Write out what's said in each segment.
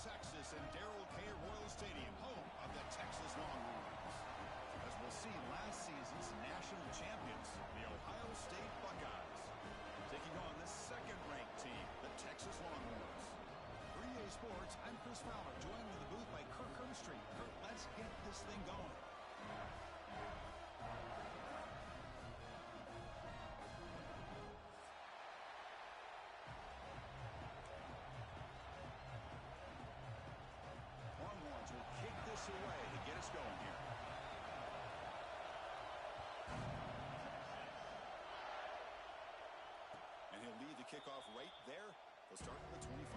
Texas in Darrell K. Royal Stadium, home of the Texas Longhorns. As we'll see, last season's national champions, the Ohio State Buckeyes, taking on the second-ranked team, the Texas Longhorns. For EA Sports, I'm Chris Fowler, joined in the booth by Kirk Herbstreit. Kirk, let's get this thing going. Longhorns will kick this away to get us going here. And he'll lead the kickoff right there. They'll start at the 25.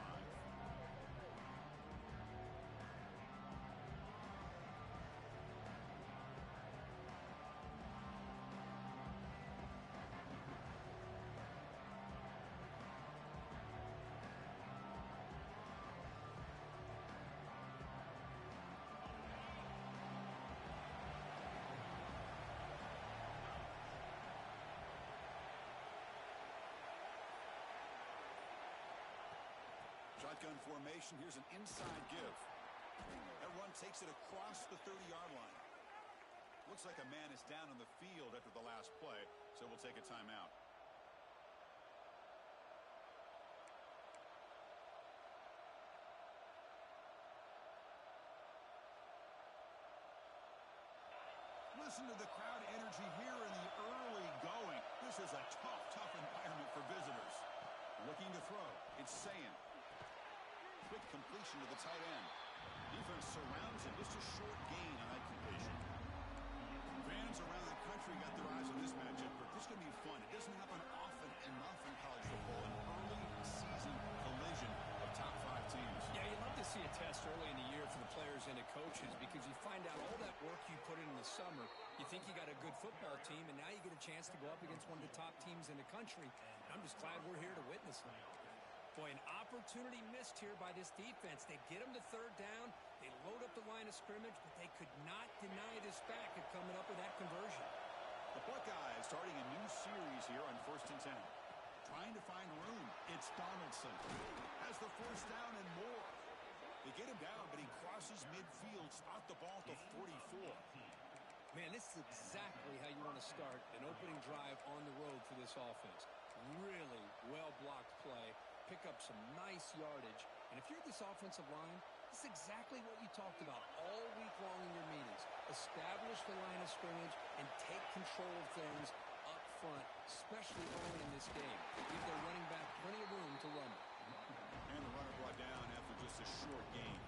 Shotgun formation. Here's an inside give. That run takes it across the 30-yard line. Looks like a man is down on the field after the last play, so we'll take a timeout. Listen to the crowd energy here in the early going. This is a tough environment for visitors. Looking to throw. It's Sayin. Quick completion to the tight end. Defense surrounds him. Just a short gain on that completion. Fans around the country got their eyes on this matchup, but this is going to be fun. It doesn't happen often enough in college football. An early season collision of top 5 teams. Yeah, you love to see a test early in the year for the players and the coaches because you find out all that work you put in the summer. You think you got a good football team, and now you get a chance to go up against one of the top teams in the country. I'm just glad we're here to witness it. Boy, an opportunity missed here by this defense. They get them to third down. They load up the line of scrimmage, but they could not deny this back of coming up with that conversion. The Buckeyes starting a new series here on 1st and 10. Trying to find room. It's Donaldson. Has the first down and more. They get him down, but he crosses midfield. Spot the ball to 44. Man, this is exactly how you want to start an opening drive on the road for this offense. Really well-blocked play. Pick up some nice yardage. And if you're this offensive line, this is exactly what you talked about all week long in your meetings. Establish the line of scrimmage and take control of things up front, especially early in this game. Give their running back plenty of room to run. And the runner brought down after just a short gain.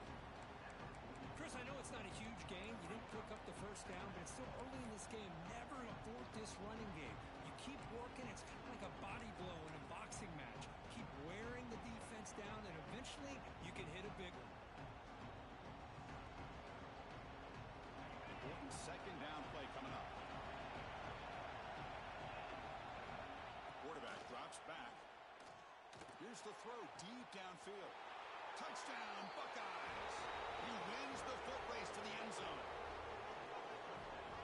Chris, I know it's not a huge gain. You didn't pick up the first down, but it's still early in this game. Never abort this running game. You keep working. It's kind of like a body blow in a boxing match. Keep wearing the defense down, and eventually you can hit a big one. Important second down play coming up. Quarterback drops back. Here's the throw deep downfield. Touchdown, Buckeyes. He wins the foot race to the end zone.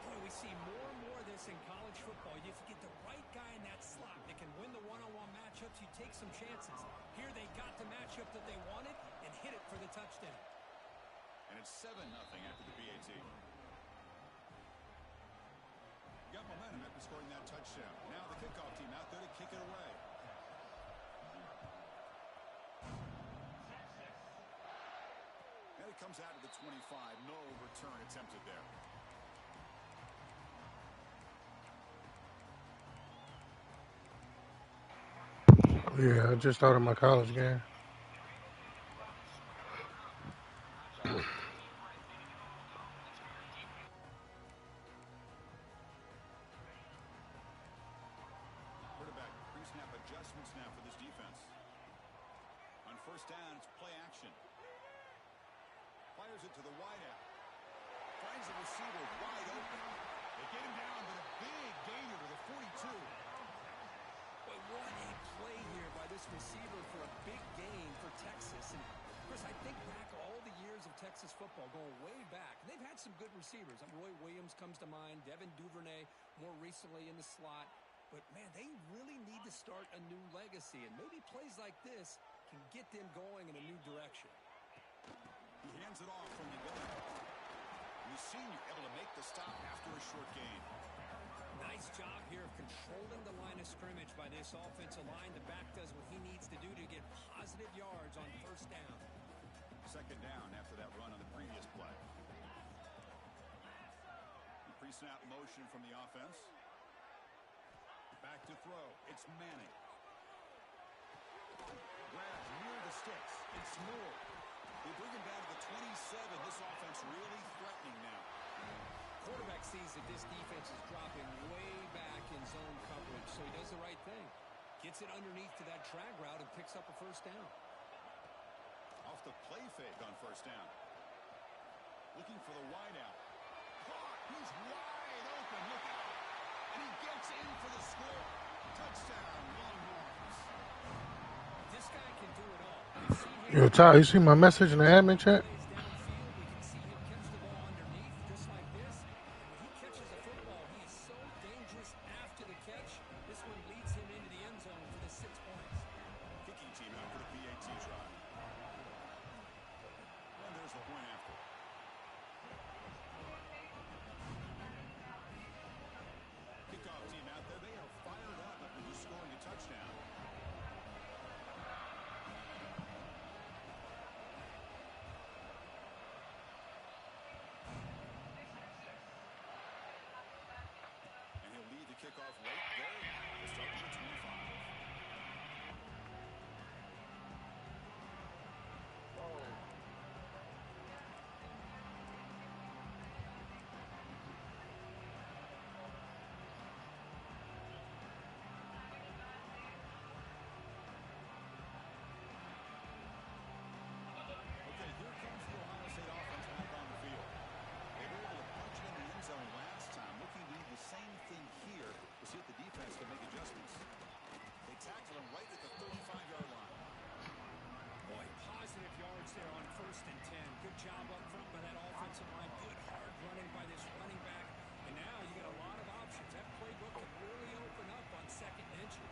Boy, we see more and more of this in college football. If you get the right guy in that slot that can win the one-on-one matchups, you take some chances. Here they got the matchup that they wanted and hit it for the touchdown. And it's 7-0 after the PAT. Got momentum after scoring that touchdown. Now the kickoff team out there to kick it away. And it comes out to the 25. No return attempted there. Yeah, I just started my college game. Quarterback pre-snap adjustments now for this defense. On first down, it's play action. Fires it to the wideout. Finds the receiver wide open. They get him down, but a big gainer to the 42. But what a play here by this receiver for a big gain for Texas. And Chris, I think back all the years of Texas football, going way back, and they've had some good receivers. Roy Williams comes to mind, Devin Duvernay more recently in the slot. But, man, they really need to start a new legacy, and maybe plays like this can get them going in a new direction. He hands it off from the gun. The senior able to make the stop after a short gain. Nice job here of controlling the line of scrimmage by this offensive line. The back does what he needs to do to get positive yards on first down. Second down after that run on the previous play. The pre-snap motion from the offense. Back to throw. It's Manning. Grabs near the sticks. It's Moore. They bring him down to the 27. This offense really threatening now. Quarterback sees that this defense is dropping way back in zone coverage, so he does the right thing. Gets it underneath to that drag route and picks up a first down. Off the play fake on first down. Looking for the wideout. Caught. He's wide open. Look out. And he gets in for the score. Touchdown, Longhorns. This guy can do it all. Yo, Ty, you see my message in the admin chat? Kickoff right there to start number 25. Okay, here comes the Ohio State offense back on the field. They were able to punch it in the end zone last time. Looking to do the same thing here to see if the defense can make adjustments. They tackle him right at the 35-yard line. Boy, positive yards there on 1st and 10. Good job up front by that offensive line. Good hard running by this running back. And now you got a lot of options. That playbook can really open up on second and inches.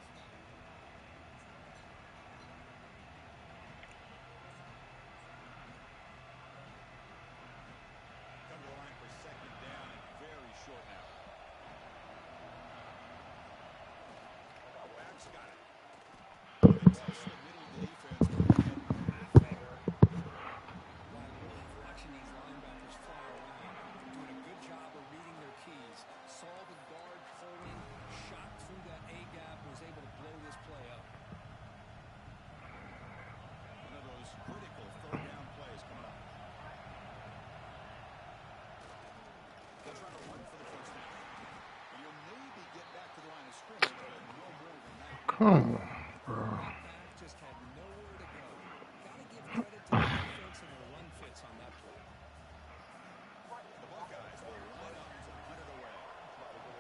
Come to the line for second down and very short now. Back's got it. They test the middle of the defense. Watching these linebackers fly around, doing a good job of reading their keys. Saw the guard pulling, shot through that A-gap, was able to blow this play up. One of those critical third down plays coming up. They'll try to run for the first down. And you'll maybe get back to the line of scrimmage, but no more than that. Come on, bro. Just had nowhere to go. Got to give credit to the defense and their run fits on that play. The Buckeyes will line up to hunt it away. Oh, the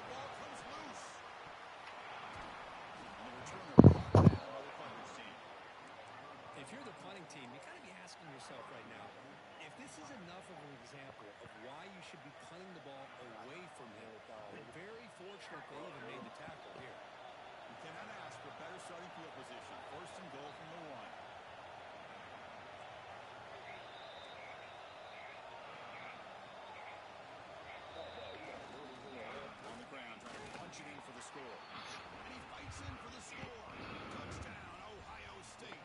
ball comes loose. And the returner brought down by the punter's team. If you're the punting team, you got to be asking yourself right now, if this is enough of an example of why you should be punting the ball away from him. They're very fortunate they even made the tackle here. You cannot ask for better starting field position. First and goal from the 1. On the ground, trying to punch it in for the score. And he fights in for the score. Touchdown, Ohio State.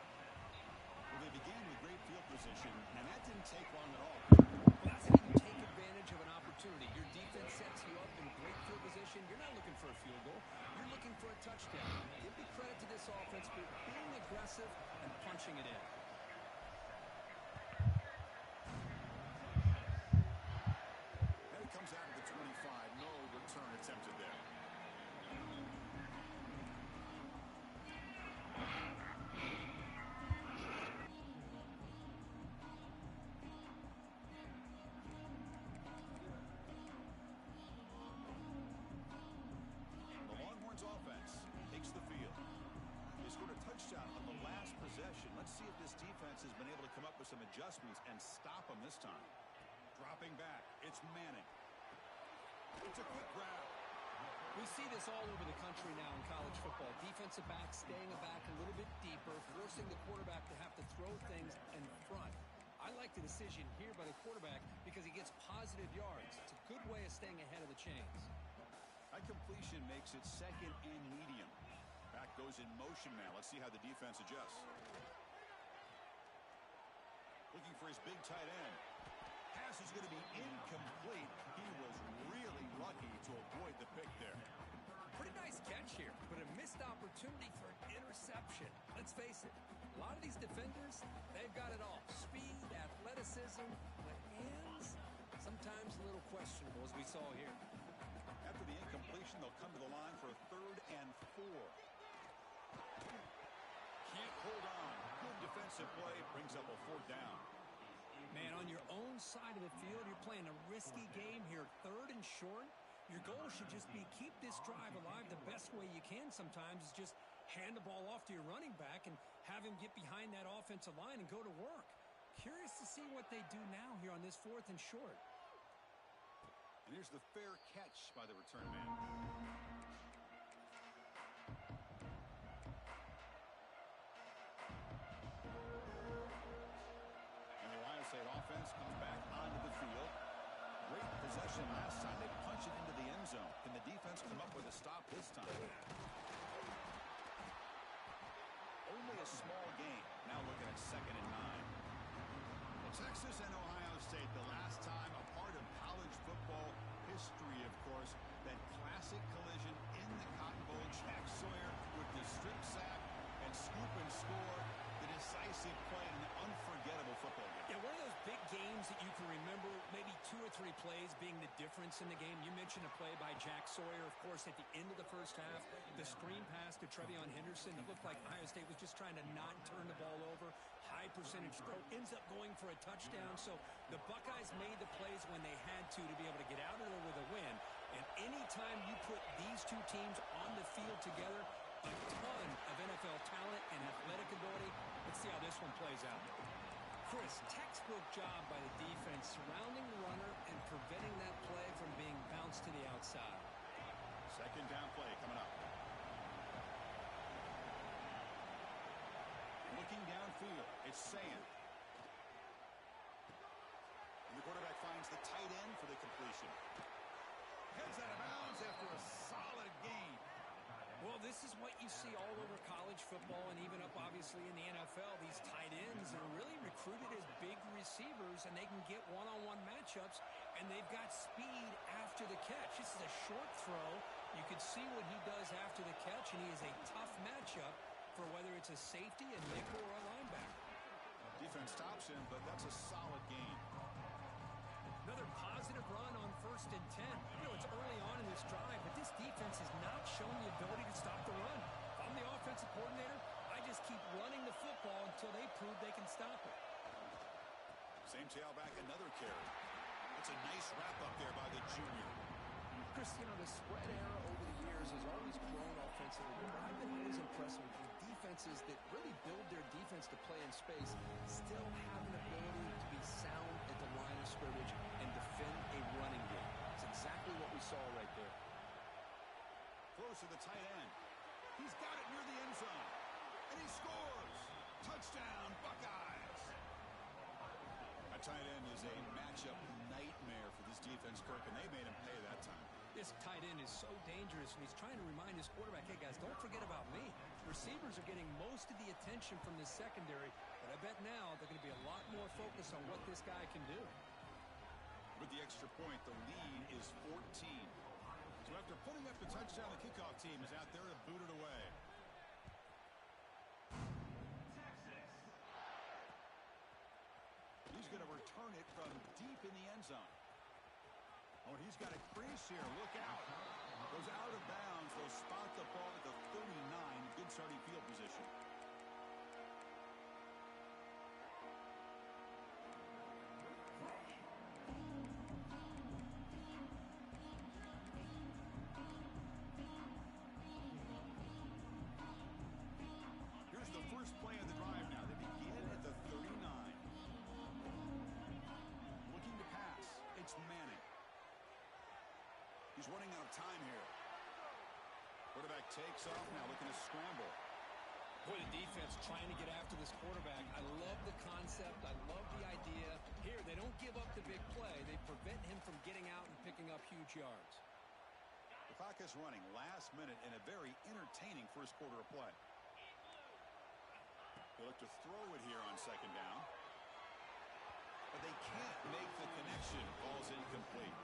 Well, they began with great field position, and that didn't take long at all. Well, that's how you take advantage of an opportunity. Your defense sets you up in great field position. You're not looking for a field goal. You're looking for a touchdown. Give me credit to this offense for being aggressive and punching it in. And it comes out of the 25. No return attempted there. The Longhorns offense takes the field. They scored a touchdown on the last possession. Let's see if this defense has been able to come up with some adjustments and stop them this time. Dropping back, it's Manning. It's a quick grab. We see this all over the country now in college football. Defensive backs staying back a little bit deeper, forcing the quarterback to have to throw things in front. I like the decision here by the quarterback because he gets positive yards. It's a good way of staying ahead of the chains. That completion makes it second and medium. Back goes in motion now. Let's see how the defense adjusts. Looking for his big tight end. Pass is going to be incomplete. He was really lucky to avoid the pick there. Pretty nice catch here, but a missed opportunity for an interception. Let's face it, a lot of these defenders, they've got it all. Speed, athleticism, but hands, sometimes a little questionable, as we saw here. After the incompletion, they'll come to the line for a 3rd and 4. Can't hold on. Good defensive play. Brings up a 4th down. Man, on your own side of the field, you're playing a risky game here. 3rd and short. Your goal should just be keep this drive alive the best way you can sometimes is just hand the ball off to your running back and have him get behind that offensive line and go to work. Curious to see what they do now here on this 4th and short. And here's the fair catch by the return man. And the Ohio State offense comes back onto the field. Great possession last time. They punch it into the end zone. Can the defense come up with a stop this time? Only a small game. Now looking at 2nd and 9. Texas and Ohio State, the last time a part of college football history, of course, that classic collision in the Cotton Bowl. Jack Sawyer with the strip sack and scoop and score, the decisive play in an unforgettable football game. Yeah, one of those big games that you can remember, maybe 2 or 3 plays being the difference in the game. You mentioned a play by Jack Sawyer, of course, at the end of the first half. The screen pass to Trevion Henderson. It looked like Ohio State was just trying to not turn the ball over. High percentage throw, ends up going for a touchdown. So the Buckeyes made the plays when they had to be able to get out of there with a win. And anytime you put these 2 teams on the field together, a ton of NFL talent and athletic ability. Let's see how this one plays out. Chris, textbook job by the defense surrounding the runner and preventing that play from being bounced to the outside. 2nd down play coming up. Looking downfield, it's Sand. And the quarterback finds the tight end for the completion. Heads out of bounds after a solid gain. Well, this is what you see all over college football and even up, obviously, in the NFL. These tight ends are really recruited as big receivers, and they can get one-on-one matchups, and they've got speed after the catch. This is a short throw. You can see what he does after the catch, and he is a tough matchup for whether it's a safety, a nickel, or a linebacker. Defense stops him, but that's a solid gain. Another positive run on 1st and 10. You know, it's early on in this drive, but this defense has not shown the ability to stop the run. If I'm the offensive coordinator, I just keep running the football until they prove they can stop it. Same tailback, another carry. That's a nice wrap up there by the junior. Chris, you know, the spread era over the years has always grown offensively, but I've been always impressed with the defenses that really build their defense to play in space, still have an ability to be sound at the line of scrimmage and defend a running game. That's exactly what we saw right there. Close to the tight end. He's got it near the end zone. And he scores. Touchdown, Buckeyes. A tight end is a matchup nightmare for this defense, Kirk, and they made him pay that time. This tight end is so dangerous, and he's trying to remind his quarterback, hey, guys, don't forget about me. Receivers are getting most of the attention from this secondary, but I bet now they're going to be a lot more focused on what this guy can do. With the extra point, the lead is 14. So after putting up the touchdown, the kickoff team is out there to boot it away. He's going to return it from deep in the end zone. Oh, he's got a crease here. Look out. Goes out of bounds. They'll spot the ball at the 39. Good starting field position. Here's the first play of the drive now. They begin at the 39. Looking to pass. It's Manning. He's running out of time here. Quarterback takes off now, looking to scramble. Boy, the defense trying to get after this quarterback. I love the concept. I love the idea. Here, they don't give up the big play. They prevent him from getting out and picking up huge yards. The clock is running last minute in a very entertaining first quarter of play. They look to throw it here on second down. But they can't make the connection. Ball's incomplete.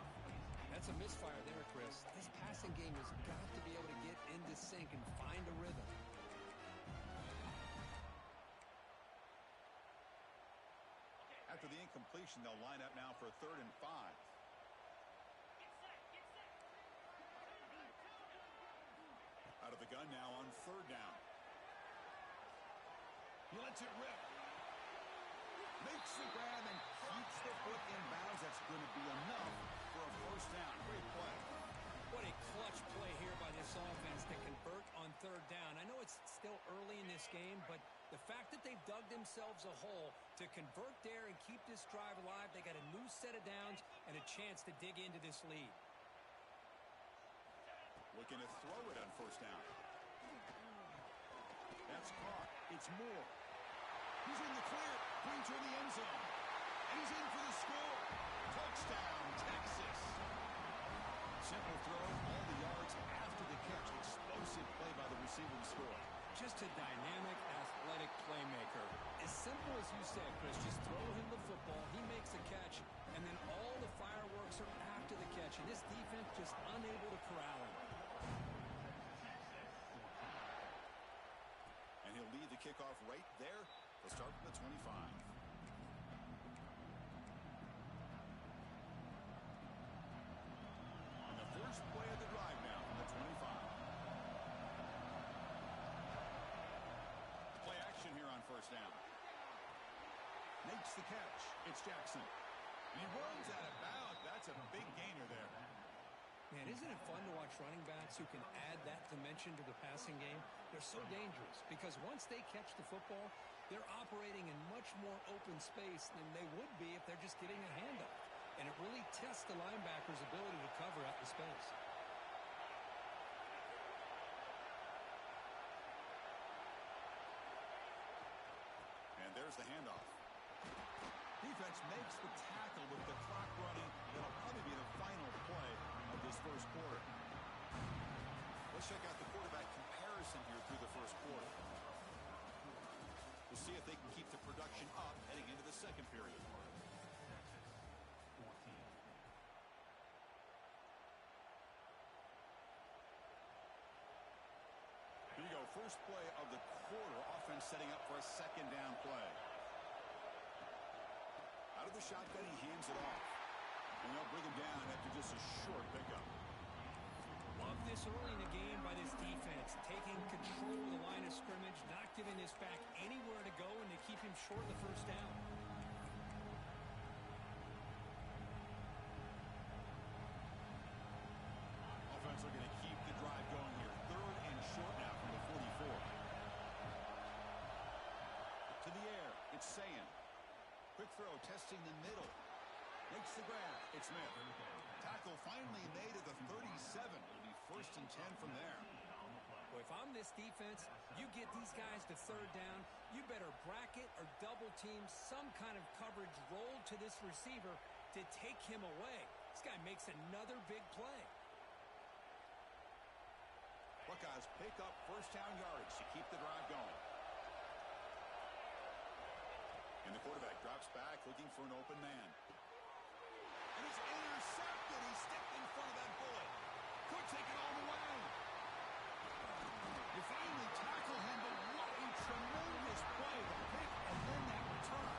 That's a misfire there, Chris. This passing game has got to be able to get into sync and find a rhythm. After the incompletion, they'll line up now for 3rd and 5. Out of the gun now on 3rd down. He lets it rip. Makes the grab and keeps the foot in bounds. That's going to be enough for a first down. Great play. What a clutch play here by this offense to convert on 3rd down. I know it's still early in this game, but the fact that they've dug themselves a hole to convert there and keep this drive alive, they got a new set of downs and a chance to dig into this lead. Looking to throw it on 1st down. That's caught. It's Moore. He's in the clear. Pointer in the end zone. And he's in for the score. Touchdown, Texas. Simple throw, all the yards after the catch. Explosive play by the receiver to score. Just a dynamic, athletic playmaker. As simple as you said, Chris, just throw him the football, he makes a catch, and then all the fireworks are after the catch. And this defense just unable to corral him. And he'll lead the kickoff right there. They'll start from the 25. And the first play of the drive now from the 25. Play action here on 1st down. Makes the catch. It's Jackson. And he runs out of bounds. That's a big gainer there. Man, isn't it fun to watch running backs who can add that dimension to the passing game? They're so dangerous because once they catch the football, they're operating in much more open space than they would be if they're just getting a handoff. And it really tests the linebacker's ability to cover out the space. And there's the handoff. Defense makes the tackle with the clock running. That'll probably be the final play of this first quarter. Let's check out the quarterback comparison here through the first quarter. We'll see if they can keep the production up heading into the second period. Here you go, first play of the quarter. Offense setting up for a 2nd down play. Out of the shotgun, he hands it off. And they'll bring him down after just a short pickup. Love this early in the game by this defense, taking control of the line of scrimmage, not giving this back anywhere to go, and they keep him short of the first down. Offense looking to keep the drive going here. 3rd and short now from the 44. To the air, it's Sayan. Quick throw, testing the middle. Makes the grab. It's Smith. Tackle finally made at the 37. It'll be 1st and 10 from there. Well, if I'm this defense, you get these guys to 3rd down, you better bracket or double team some kind of coverage roll to this receiver to take him away. This guy makes another big play. Buckeyes pick up first down yardage to keep the drive going. And the quarterback drops back looking for an open man. And it's intercepted. He stepped in front of that bullet. Could take it all the way. You finally tackle him, but what a tremendous play. The pick and then that return.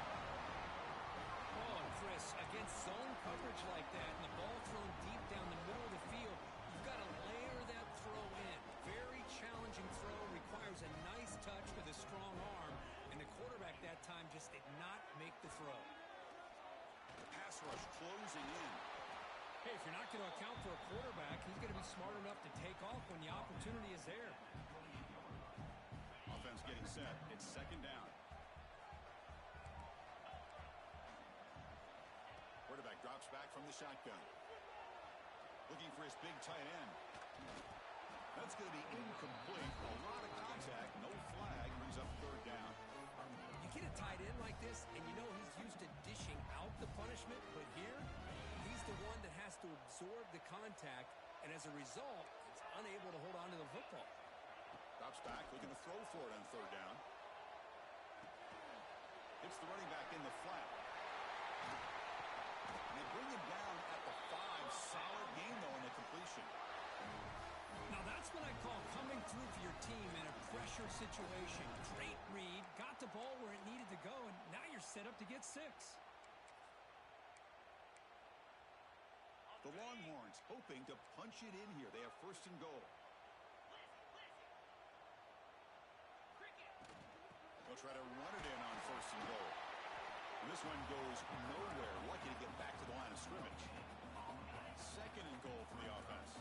Oh, and Chris, against zone coverage like that and the ball thrown deep down the middle of the field, you've got to layer that throw in. Very challenging throw, requires a nice touch with a strong arm, and the quarterback that time just did not make the throw. The pass rush closing in. Hey, if you're not going to account for a quarterback, he's going to be smart enough to take off when the opportunity is there. Offense getting set. It's 2nd down. Quarterback drops back from the shotgun. Looking for his big tight end. That's going to be incomplete. A lot of contact. No flag. Brings up third down. You get a tight end like this, and you know he's used to dishing out the punishment, but here, he's the one that has to absorb the contact, and as a result, he's unable to hold on to the football. Drops back, looking to throw for it on third down. Hits the running back in the flat. And they bring him down at the 5. Solid game, though, in the completion. Now that's what I call coming through for your team in a pressure situation. Great read, got the ball where it needed to go, and now you're set up to get 6. The Longhorns hoping to punch it in here. They have first and goal. They'll try to run it in on first and goal. And this one goes nowhere. Lucky to get back to the line of scrimmage. Second and goal for the offense.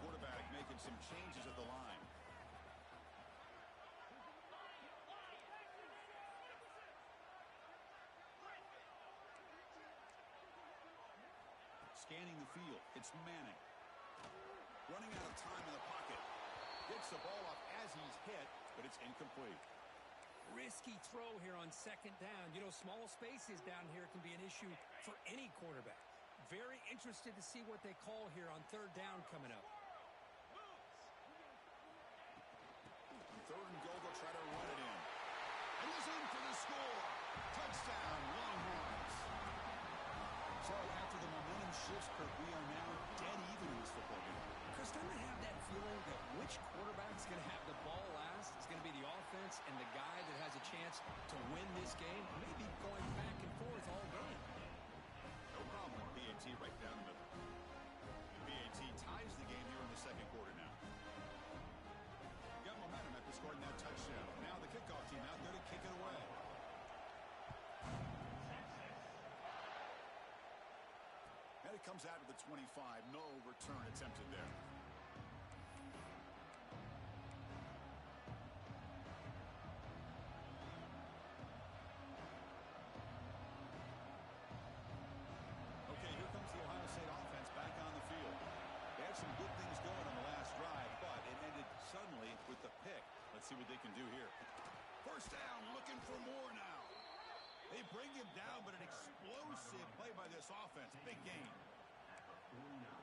Quarterback making some changes at the line. Scanning the field. It's Manning. Running out of time in the pocket. Gets the ball up as he's hit, but it's incomplete. Risky throw here on second down. You know, small spaces down here can be an issue for any quarterback. Very interested to see what they call here on third down coming up. On third and goal, they'll try to run it in. And he's in for the score. Touchdown, Longhorns. So after the momentum shifts, Kirk, we are now dead even in this football game. Chris, don't I have that feeling that which quarterback's going to have the ball last is going to be the offense, and the guy that has a chance to win this game may be going back and forth all game? No problem with BAT right down the middle. BAT ties the game here in the second quarter now. Got momentum after scoring that touchdown. Now the kickoff team out there to kick it away. And it comes out to the 25. No return attempted there. Okay, here comes the Ohio State offense back on the field. They had some good things going on the last drive, but it ended suddenly with the pick. Let's see what they can do here. First down, looking for more now. They bring him down, but an explosive play by this offense. Big game.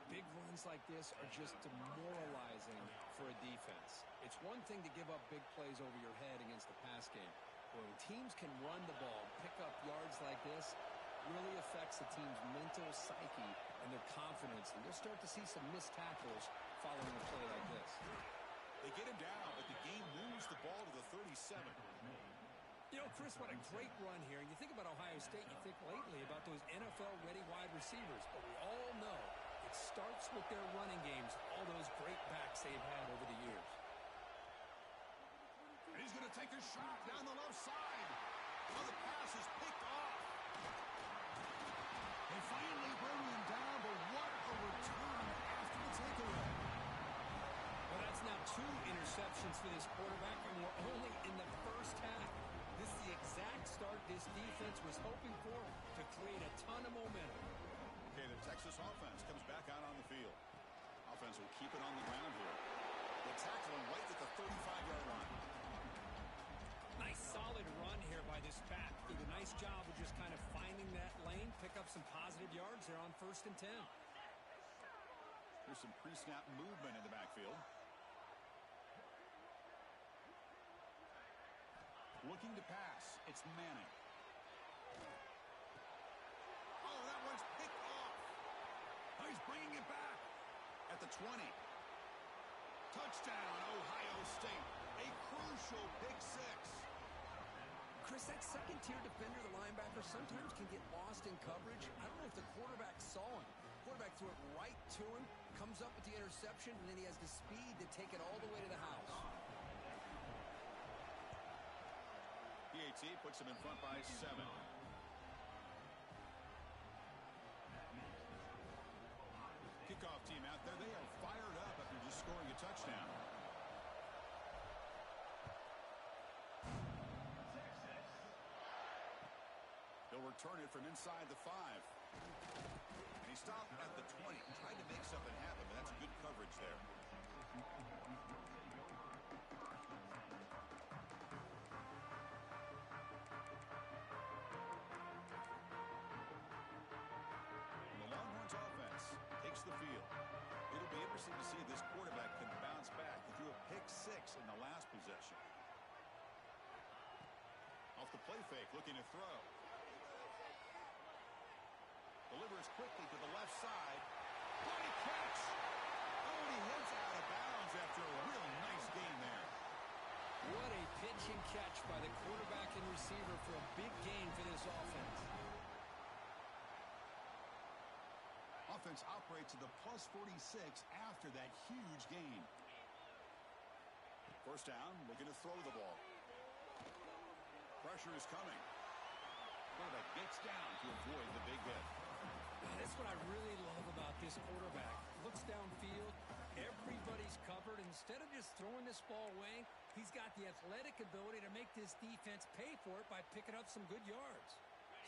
Big runs like this are just demoralizing for a defense. It's one thing to give up big plays over your head against the pass game. But when teams can run the ball, pick up yards like this, really affects the team's mental psyche and their confidence. And you'll start to see some missed tackles following a play like this. They get him down, but the game moves the ball to the 37. You know, Chris, what a great run here. And you think about Ohio State, you think lately about those NFL-ready wide receivers. But we all know it starts with their running games, all those great backs they've had over the years. And he's going to take a shot down the left side. Oh, the pass is picked off. They finally bring him down, but what a return after the takeaway. Well, that's now 2 interceptions for this quarterback, and we're only in the first half. This is the exact start this defense was hoping for to create a ton of momentum. Okay, the Texas offense comes back out on the field. Offense will keep it on the ground here. They tackle him right at the 35-yard line. Nice solid run here by this back. Did a nice job of just kind of finding that lane, pick up some positive yards there on 1st and 10. There's some pre-snap movement in the backfield. Looking to pass. It's Manning. Oh, that one's picked off. Oh, he's bringing it back at the 20. Touchdown, Ohio State. A crucial pick 6. Chris, that second-tier defender, the linebacker, sometimes can get lost in coverage. I don't know if the quarterback saw him. The quarterback threw it right to him, comes up with the interception, and then he has the speed to take it all the way to the house. BAT puts him in front by 7. Kickoff team out there. They are fired up after just scoring a touchdown. They'll return it from inside the 5. And he stopped at the 20. Tried to make something happen, but that's good coverage there. The Longhorns offense takes the field. It'll be interesting to see if this quarterback can bounce back. He threw a pick 6 in the last possession. Off the play fake, looking to throw. Delivers quickly to the left side. Great catch! Oh, and he heads out of bounds after a real nice gain there. What a pitch and catch by the quarterback and receiver for a big gain for this offense. Offense operates to the plus 46 after that huge gain. First down, looking to throw the ball. Pressure is coming. Quarterback gets down to avoid the big hit. That's what I really love about this quarterback. Looks downfield, everybody's covered. Instead of just throwing this ball away, he's got the athletic ability to make this defense pay for it by picking up some good yards.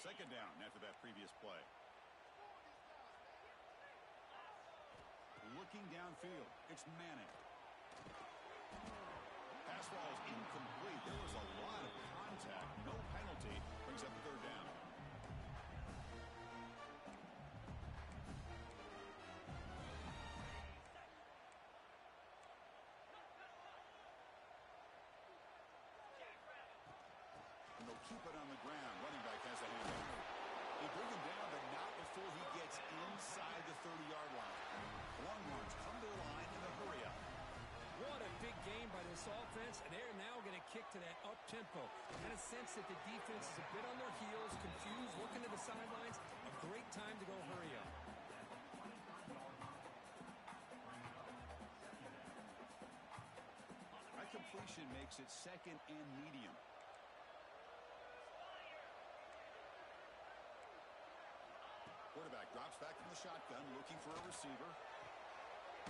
Second down after that previous play. Looking downfield, it's Madden. Pass ball is incomplete. There was a lot of contact. No penalty. Brings up the third down. And they'll keep it on the ground. Running back has a handoff. They bring him down, but not before he gets inside the 30-yard line. Longhorns come to the line in a hurry-up. What a big game by this offense, and they're now going to kick to that up-tempo. Kind of sense that the defense is a bit on their heels, confused, looking to the sidelines. A great time to go hurry up. That completion makes it second and medium. Quarterback drops back from the shotgun, looking for a receiver.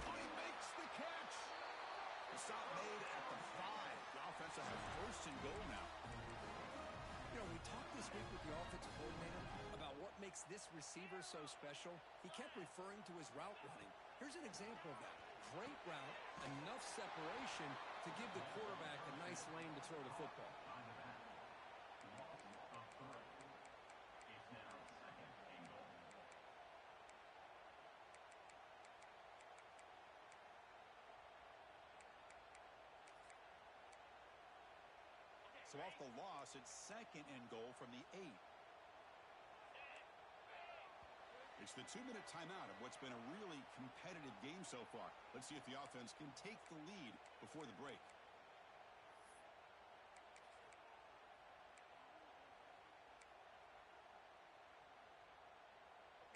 Oh, he makes the catch! The stop made at the 5. The offense will have first and goal now. You know, we talked this week with the offensive coordinator about what makes this receiver so special. He kept referring to his route running. Here's an example of that. Great route, enough separation to give the quarterback a nice lane to throw the football. So off the loss, it's second and goal from the 8. It's the 2-minute timeout of what's been a really competitive game so far. Let's see if the offense can take the lead before the break.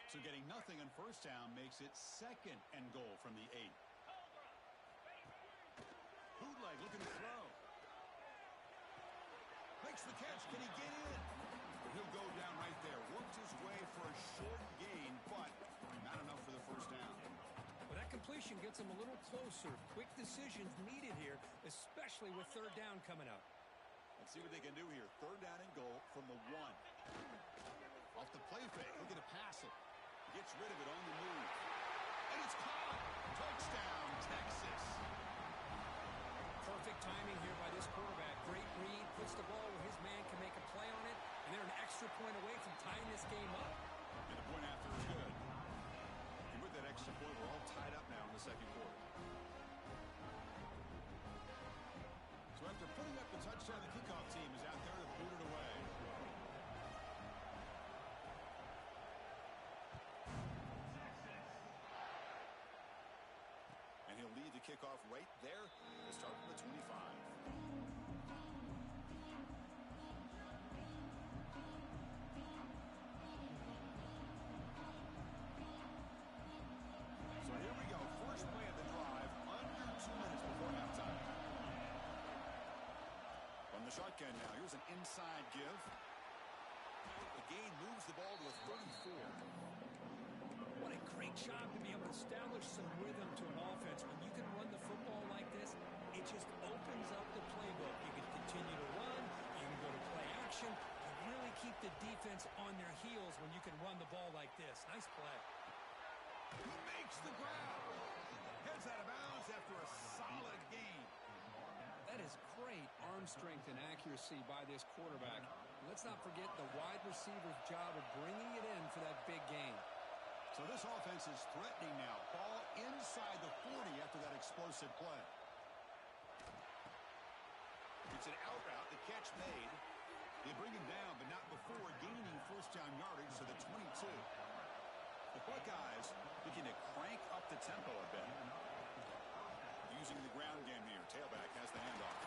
So getting nothing on first down makes it second and goal from the 8. Bootleg looking to throw. Makes the catch. Can he get in? He'll go down right there. Worked his way for a short gain, but not enough for the first down. But that completion gets him a little closer. Quick decisions needed here, especially with third down coming up. Let's see what they can do here. Third down and goal from the 1. Off the play fake. Looking to pass it. Gets rid of it on the move. And it's caught. Touchdown, Texas. Perfect timing here by this quarterback. Great read, puts the ball where his man can make a play on it, and they're an extra point away from tying this game up. And the point after is good. And with that extra point, we're all tied up now in the second quarter. So after putting up the touchdown, the kickoff team is out there to boot it away. And he'll lead the kickoff right there to start from the 25. So here we go. First play of the drive, under 2 minutes before halftime. From the shotgun now, here's an inside give. The gain moves the ball to a 34. What a great job to be able to establish some rhythm to an offense. When you can run the football like this, it just opens up the playbook. You can continue to run, you can go to play action, you really keep the defense on their heels when you can run the ball like this. Nice play. He makes the grab. Heads out of bounds after a That is great arm strength and accuracy by this quarterback. Let's not forget the wide receiver's job of bringing it in for that big gain. So this offense is threatening now. Ball inside the 40 after that explosive play. It's an out route. The catch made. They bring him down, but not before gaining first down yardage to the 22. The Buckeyes looking to crank up the tempo a bit. Using the ground game here. Tailback has the handoff.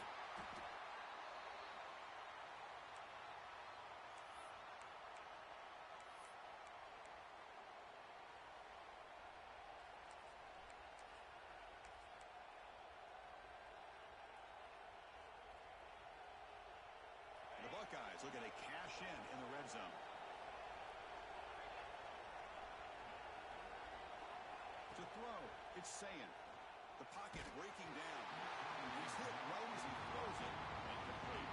The Buckeyes looking to cash in the red zone. To throw, it's Saying. The pocket breaking down. He's hit right as he throws it. Incomplete.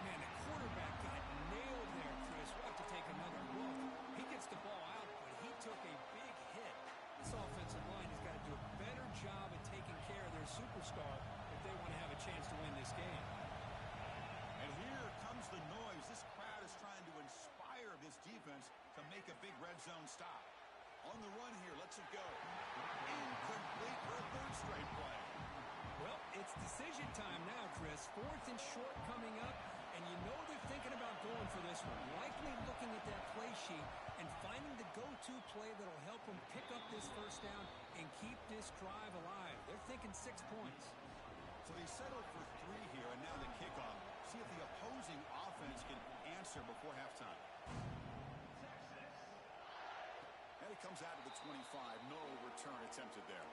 Man, the quarterback got nailed there, Chris. We'll have to take another look. He gets the ball out, but he took a big hit. This offensive line has got to do a better job at taking care of their superstar if they want to have a chance to win this game. And here comes the noise. This crowd is trying to inspire this defense to make a big red zone stop. On the run here, lets it go. Incomplete for a third straight play. Well, it's decision time now, Chris. 4th and short coming up, and you know they're thinking about going for this one. Likely looking at that play sheet and finding the go-to play that'll help them pick up this first down and keep this drive alive. They're thinking 6 points. So they settle for 3 here, and now the kickoff. See if the opposing offense can answer before halftime. And it comes out of the 25. No return attempted there.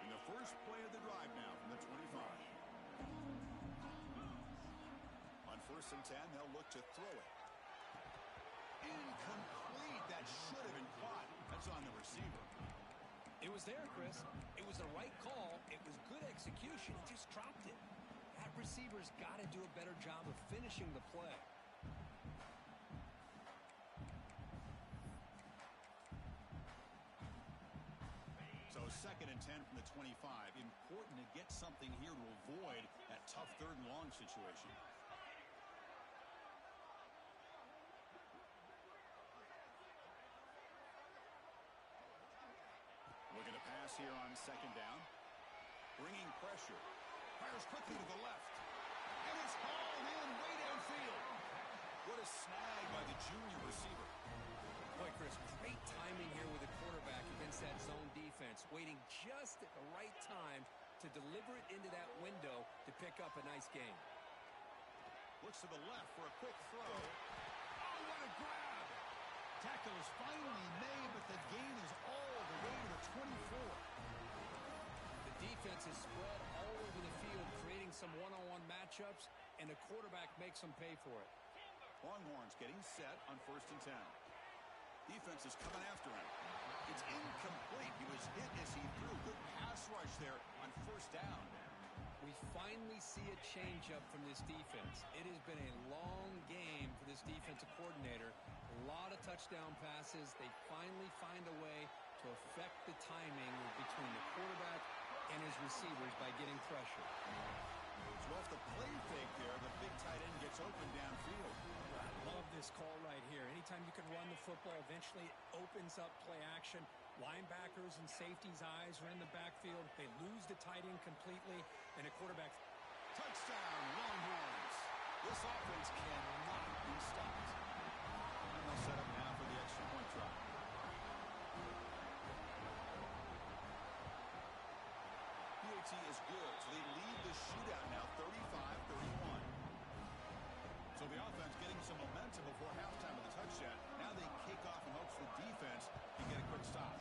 In the first play of the drive now from the 25. On 1st and 10, they'll look to throw it. Incomplete. That should have been caught. That's on the receiver. It was there, Chris. It was the right call. It was good execution. He just dropped it. That receiver's got to do a better job of finishing the play. So 2nd and 10 from the 25. Important to get something here to avoid that tough 3rd and long situation. Looking to pass here on 2nd down. Bringing pressure. Fires quickly to the left. And it's hauled in way downfield. What a snag by the junior receiver. Boy, Chris, great timing here with the quarterback against that zone defense. Waiting just at the right time to deliver it into that window to pick up a nice gain. Looks to the left for a quick throw. Oh, what a grab! Tackle is finally made, but the gain is all the way to the 24. The defense is spread all over the field, creating some one-on-one matchups, and the quarterback makes them pay for it. Longhorns getting set on 1st and 10. Defense is coming after him. It's incomplete. He was hit as he threw. Good pass rush there on 1st down. We finally see a change-up from this defense. It has been a long game for this defensive coordinator. A lot of touchdown passes. They finally find a way to affect the timing between the quarterback and his receivers by getting pressure. So off the play fake there, the big tight end gets open downfield. I love this call right here. Anytime you can run the football, eventually it opens up play action. Linebackers and safeties' eyes are in the backfield. They lose the tight end completely, and a quarterback. Touchdown, Longhorns. This offense cannot be stopped. And they'll set up now for the extra point try. PAT is good, so they lead the shootout now 35-31. So the offense getting some momentum before halftime with a touchdown. Now they kick off in hopes the defense can get a quick stop.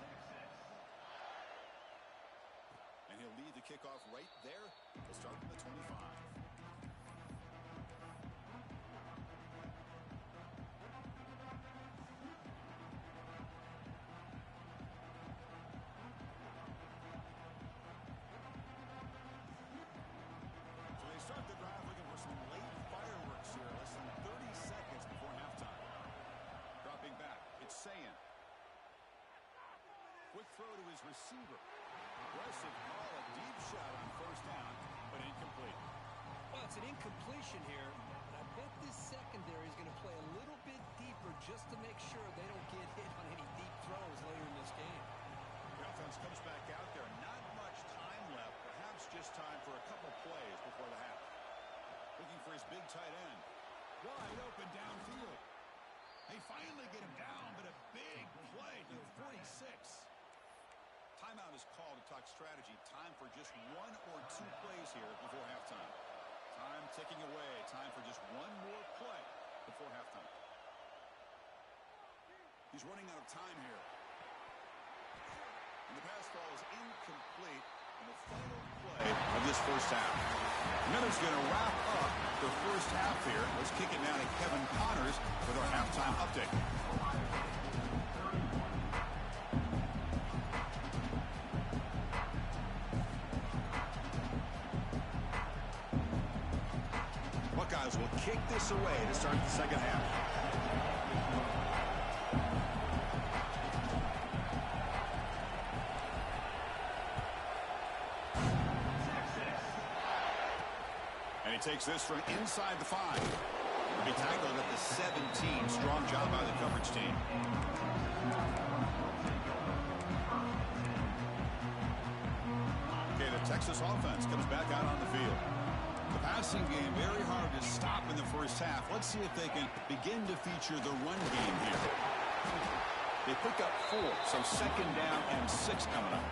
And he'll lead the kickoff right there. We'll start from the 25. Start the drive looking for some late fireworks here. Less than 30 seconds before halftime. Dropping back, it's Saying. Quick throw to his his receiver. Aggressive call, a deep shot on first down, but incomplete. Well, it's an incompletion here. I bet this secondary is going to play a little bit deeper just to make sure they don't get hit on any deep throws later in this game. The offense comes back out there. Not much time left. Perhaps just time for a couple plays before the half. Looking for his big tight end. Wide open downfield. They finally get him down, but a big play to the 46. Timeout is called to talk strategy. Time for just one or two plays here before halftime. Time ticking away. Time for just one more play before halftime. He's running out of time here. And the pass ball is incomplete in the final play of this first half. And that is going to wrap up the first half here. Let's kick it now to Kevin Connors with our halftime update. Buckeyes will kick this away to start the second half. And he takes this from inside the 5. He'll be tackled at the 17. Strong job by the coverage team. Okay, the Texas offense comes back out on the field. The passing game very hard to stop in the first half. Let's see if they can begin to feature the run game here. They pick up 4, so second down and 6 coming up.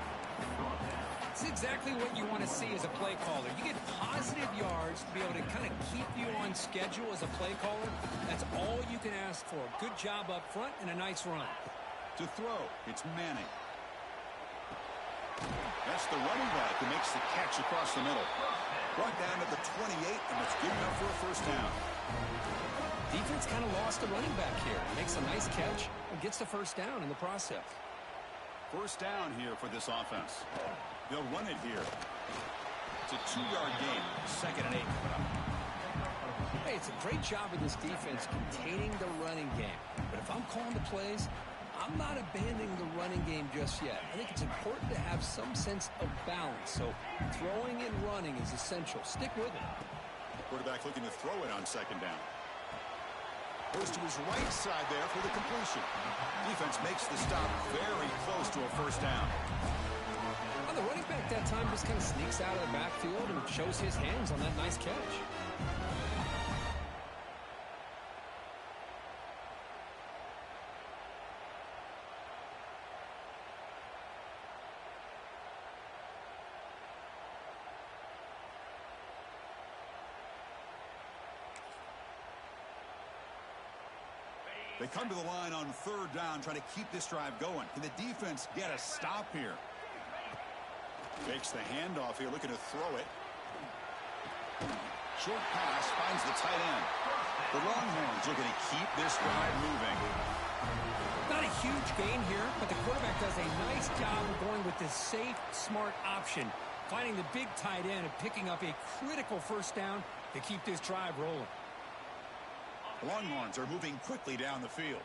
It's exactly what you want to see as a play caller. You get positive yards to be able to kind of keep you on schedule as a play caller. That's all you can ask for. Good job up front and a nice run. To throw, it's Manning. That's the running back who makes the catch across the middle. Brought down at the 28, and it's good enough for a first down. Defense kind of lost the running back here. Makes a nice catch and gets the first down in the process. First down here for this offense. They'll run it here. It's a 2-yard gain. Second and 8 coming up. Hey, it's a great job of this defense containing the running game. But if I'm calling the plays, I'm not abandoning the running game just yet. I think it's important to have some sense of balance. So throwing and running is essential. Stick with it. Quarterback looking to throw it on second down. Goes to his right side there for the completion. Defense makes the stop very close to a first down. Well, the running back that time just kind of sneaks out of the backfield and shows his hands on that nice catch. They come to the line on third down, trying to keep this drive going. Can the defense get a stop here? Takes the handoff here, looking to throw it. Short pass, finds the tight end. The Longhorns looking to keep this drive moving. Not a huge gain here, but the quarterback does a nice job of going with this safe, smart option, finding the big tight end and picking up a critical first down to keep this drive rolling. The Longhorns are moving quickly down the field.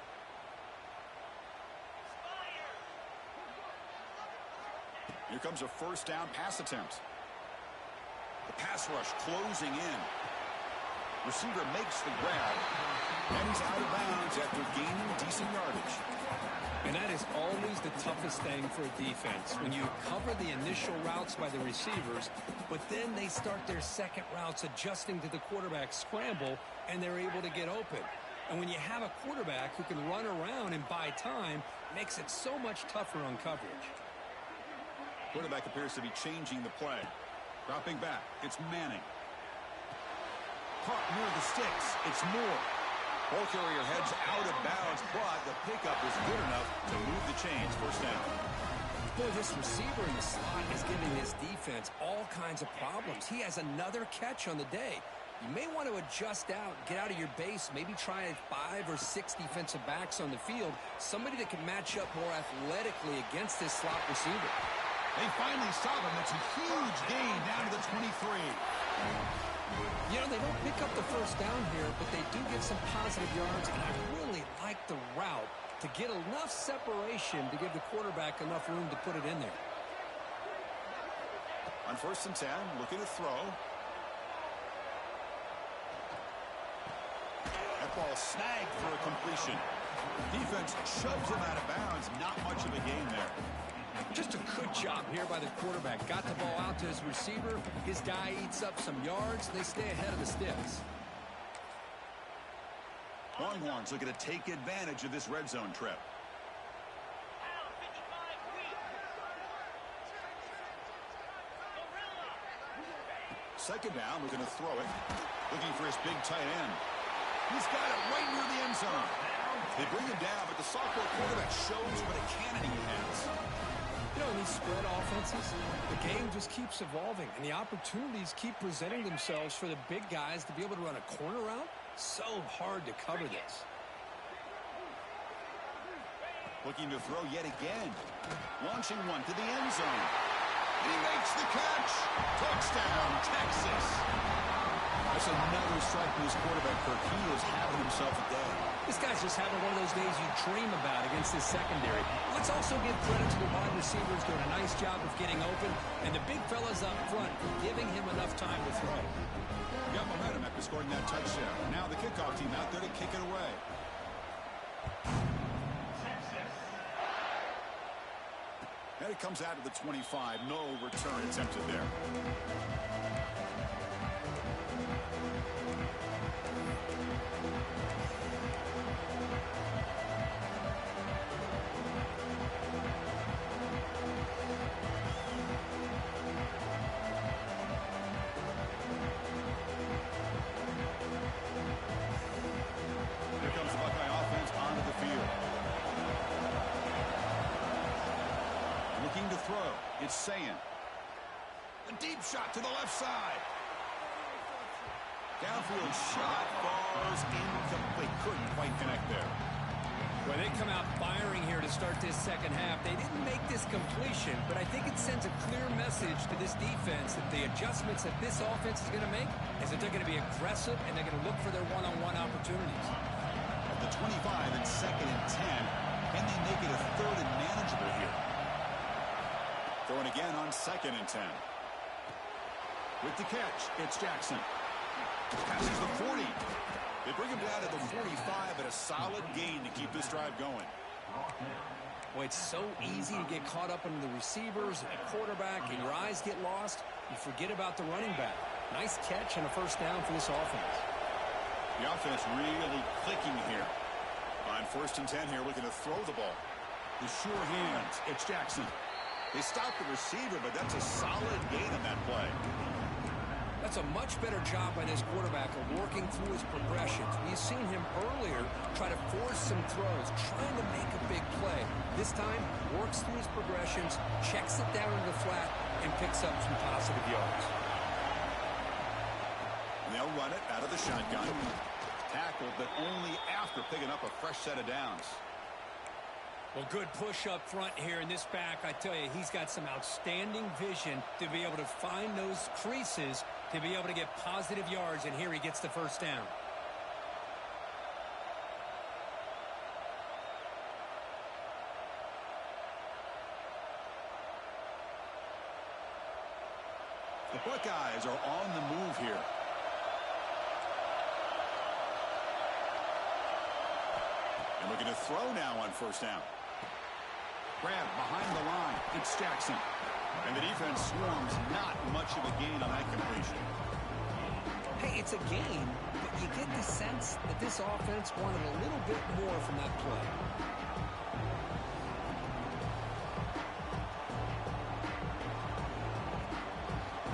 Here comes a first down pass attempt. The pass rush closing in. Receiver makes the grab, and he's out of bounds after gaining decent yardage. And that is always the toughest thing for a defense, when you cover the initial routes by the receivers, but then they start their second routes adjusting to the quarterback scramble, and they're able to get open. And when you have a quarterback who can run around and buy time, it makes it so much tougher on coverage. Quarterback appears to be changing the play. Dropping back, it's Manning. Caught near the sticks, it's Moore. Ball carrier heads out of bounds, but the pickup is good enough to move the chains. First down. Boy, this receiver in the slot is giving this defense all kinds of problems. He has another catch on the day. You may want to adjust out, get out of your base, maybe try 5 or 6 defensive backs on the field, somebody that can match up more athletically against this slot receiver. They finally stop him. It's a huge gain down to the 23. You know, they don't pick up the first down here, but they do get some positive yards, and I really like the route to get enough separation to give the quarterback enough room to put it in there. On 1st and 10, looking to throw. That ball snagged for a completion. Defense shoves him out of bounds. Not much of a gain there. Just a good job here by the quarterback. Got the ball out to his receiver. His guy eats up some yards. They stay ahead of the sticks. Longhorns looking to take advantage of this red zone trip. Second down, looking to throw it. Looking for his big tight end. He's got it right near the end zone. They bring him down, but the sophomore quarterback shows what a cannon he has. You know, in these spread offenses, the game just keeps evolving, and the opportunities keep presenting themselves for the big guys to be able to run a corner route. So hard to cover this. Looking to throw yet again. Launching one to the end zone. He makes the catch. Touchdown, Texas. That's another strike to his quarterback, Kirk. He is having himself a day. This guy's just having one of those days you dream about against his secondary. Let's also give credit to the wide receivers doing a nice job of getting open, and the big fellas up front giving him enough time to throw. Got momentum after scoring that touchdown. Now the kickoff team out there to kick it away. And it comes out to the 25. No return attempted there. Here comes the Buckeye offense onto the field. Looking to throw. It's Sayin. A deep shot to the left side. Downfield shot falls incomplete. Couldn't quite connect there. Well, they come out firing here to start this second half. They didn't make this completion, but I think it sends a clear message to this defense that the adjustments that this offense is going to make is that they're going to be aggressive and they're going to look for their one-on-one opportunities. At the 25 and 2nd and 10, can they make it a 3rd and manageable here? Throwing again on 2nd and 10. With the catch, it's Jackson. Passes the 40. They bring him down to the 45 at a solid gain to keep this drive going. Boy, it's so easy to get caught up in the receivers and the quarterback, and your eyes get lost. You forget about the running back. Nice catch and a first down for this offense. The offense really clicking here. On 1st and 10 here, looking to throw the ball. The sure hands, it's Jackson. They stop the receiver, but that's a solid gain on that play. That's a much better job by this quarterback of working through his progressions. We've seen him earlier try to force some throws, trying to make a big play. This time, works through his progressions, checks it down into the flat, and picks up some positive yards. And they'll run it out of the shotgun. Tackled, but only after picking up a fresh set of downs. Well, good push up front here in this back. I tell you, he's got some outstanding vision to be able to find those creases to be able to get positive yards, and here he gets the first down. The Buckeyes are on the move here. And looking to throw now on 1st down. Grab behind the line. It's Jackson. And the defense swarms. Not much of a gain on that completion. Hey, it's a gain, but you get the sense that this offense wanted a little bit more from that play.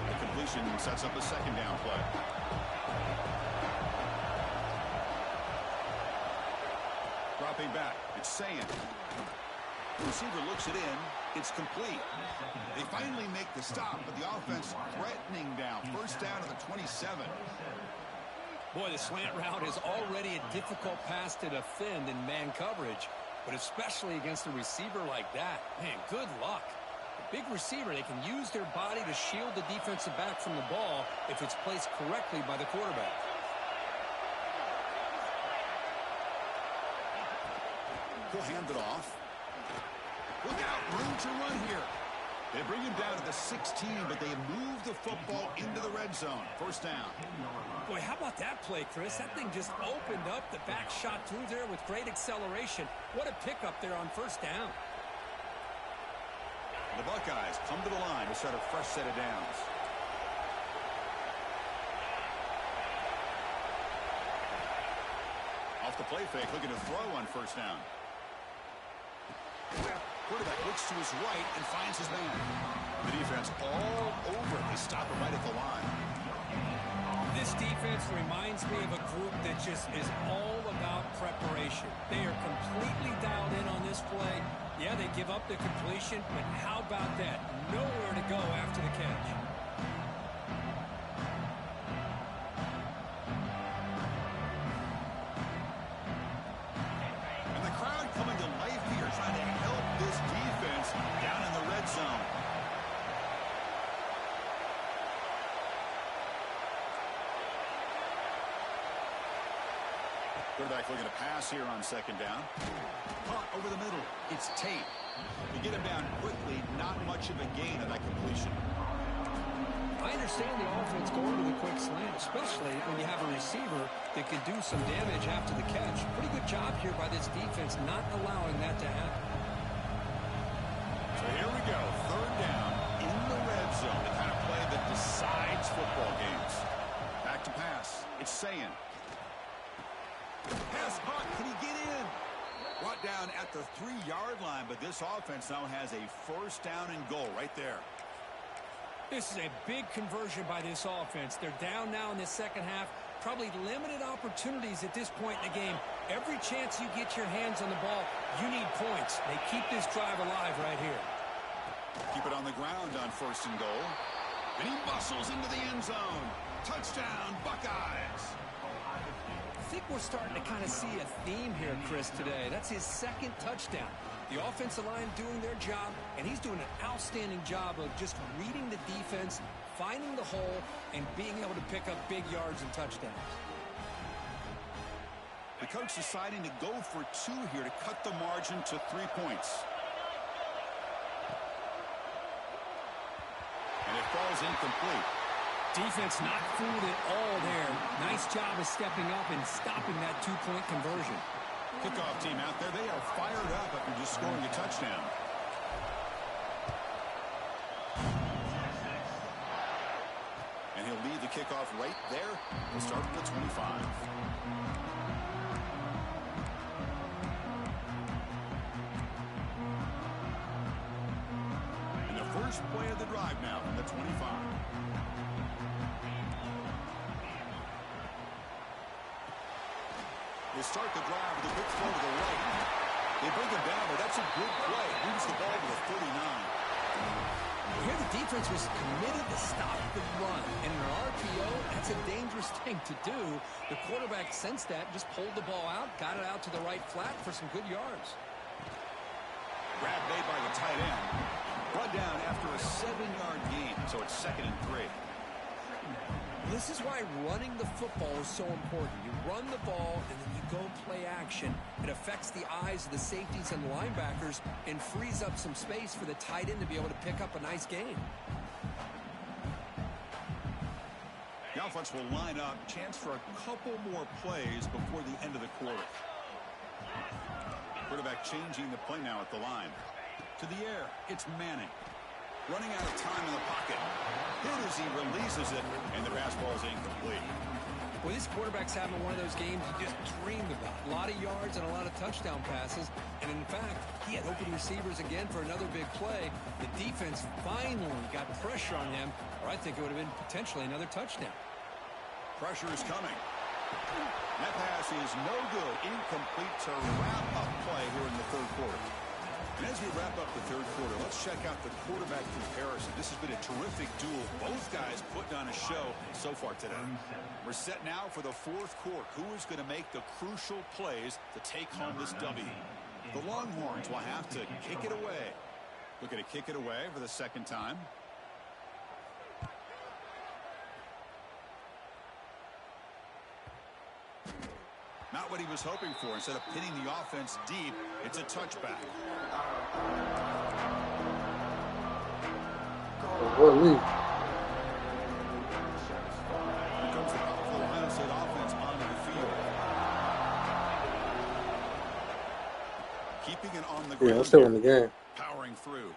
The completion sets up a 2nd down play. Dropping back. It's Sayin. The receiver looks it in. It's complete. They finally make the stop, but the offense threatening down. 1st down to the 27. Boy, the slant route is already a difficult pass to defend in man coverage, but especially against a receiver like that. Man, good luck. A big receiver, they can use their body to shield the defensive back from the ball if it's placed correctly by the quarterback. He'll hand it off. Look out, room to run here. They bring him down to the 16, but they move the football into the red zone. First down. Boy, how about that play, Chris? That thing just opened up. The back shot through there with great acceleration. What a pickup there on first down. The Buckeyes come to the line to start a fresh set of downs. Off the play fake, looking to throw on first down. Quarterback looks to his right and finds his man. The defense all over it. They stop him right at the line. This defense reminds me of a group that just is all about preparation. They are completely dialed in on this play. Yeah, they give up the completion, but how about that? Nowhere to go after the catch. And the crowd coming to life here, trying to help this defense down in the red zone. Quarterback looking to pass here on second down. Caught over the middle. It's Tate. To get him down quickly, not much of a gain on that completion. I understand the offense going to the quick slant, especially when you have a receiver that can do some damage after the catch. Pretty good job here by this defense not allowing that to happen. So here we go. Third down in the red zone. The kind of play that decides football games. Back to pass. It's Sayin. Pass caught. Can he get in? Brought down at the 3-yard line, but this offense now has a first down and goal right there. This is a big conversion by this offense. They're down now in the second half. Probably limited opportunities at this point in the game. Every chance you get your hands on the ball, you need points. They keep this drive alive right here. Keep it on the ground on first and goal. And he muscles into the end zone. Touchdown, Buckeyes. I think we're starting to kind of see a theme here, Chris, today. That's his second touchdown. The offensive line doing their job, and he's doing an outstanding job of just reading the defense, finding the hole, and being able to pick up big yards and touchdowns. The coach deciding to go for 2 here to cut the margin to 3 points. And it falls incomplete. Defense not fooled at all there. Nice job of stepping up and stopping that 2-point conversion. Kickoff team out there. They are fired up after just scoring a touchdown. And he'll lead the kickoff right there. We'll start at the 25. And the first play of the drive now from the 25. They start the drive with a quick throw to the right. They bring him down, but that's a good play. Moves the ball to the 39. Here the defense was committed to stop the run. And in an RPO, that's a dangerous thing to do. The quarterback sensed that, just pulled the ball out, got it out to the right flat for some good yards. Grab made by the tight end. Brought down after a 7-yard gain, so it's 2nd and 3. This is why running the football is so important. You run the ball, and then you go play action. It affects the eyes of the safeties and the linebackers and frees up some space for the tight end to be able to pick up a nice gain. The offense will line up. Chance for a couple more plays before the end of the quarter. Quarterback changing the play now at the line. To the air, it's Manning. Running out of time in the pocket. Hit as he releases it, and the pass ball is incomplete. Well, this quarterback's having one of those games you just dreamed about. A lot of yards and a lot of touchdown passes. And in fact, he had open receivers again for another big play. The defense finally got pressure on him, or I think it would have been potentially another touchdown. Pressure is coming. That pass is no good. Incomplete to wrap up play here in the third quarter. And as we wrap up the third quarter, let's check out the quarterback comparison. This has been a terrific duel. Both guys putting on a show so far today. We're set now for the fourth quarter. Who is going to make the crucial plays to take home this W? The Longhorns will have to kick it away. Looking to kick it away for the second time. Not what he was hoping for. Instead of pinning the offense deep, it's a touchback. What league? Here comes the powerful Ohio State offense onto the field. Keeping it on the ground. Yeah, I'm still in the game. Powering through.